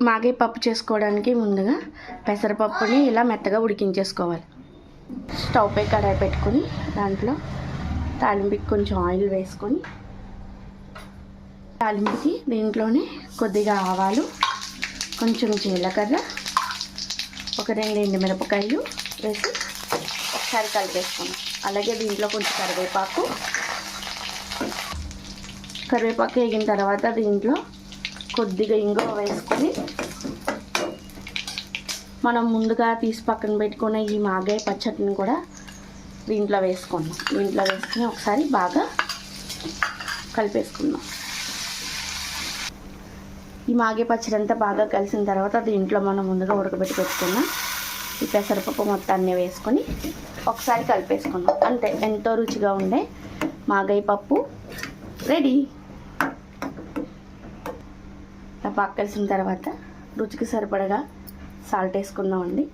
మాగే పప్పు చేసుకోవడానికి ముందుగా పెసరపప్పుని ఇలా మెత్తగా ఉడికించేసుకోవాలి. స్టవ్ పై కడాయి పెట్టుకొని దాంట్లో తాలింపుకి కొంచెం ఆయిల్ వేసుకొని తాలింపుకి దీంట్లోనే కొద్దిగా ఆవాలు, కొంచెం జీలకర్ర, ఒక 2 ఎండుమిరపకాయలు వేసి ఒకసారి కలిపేసుకోండి. అలాగే దీంట్లో కొంచెం కరివేపాకు వేగిన తర్వాత దీంట్లో కొద్దిగా ఇంగువ వేసుకొని మనం ముందుగా తీసి పక్కన పెట్టుకునే ఈ మాగాయ పచ్చడిని కూడా దీంట్లో వేసుకుని ఒకసారి బాగా కలిపేసుకుందాం. ఈ మాగే పచ్చడి అంతా బాగా కలిసిన తర్వాత దీంట్లో మనం ముందుగా పెట్టుకున్న ఈ పెసరపప్పు మొత్తాన్ని వేసుకొని ఒకసారి కలిపేసుకుందాం. అంతే, ఎంతో రుచిగా ఉండే మాగాయ పప్పు రెడీ. బాగా కలిసిన తర్వాత రుచికి సరిపడగా సాల్ట్ వేసుకుందామండి.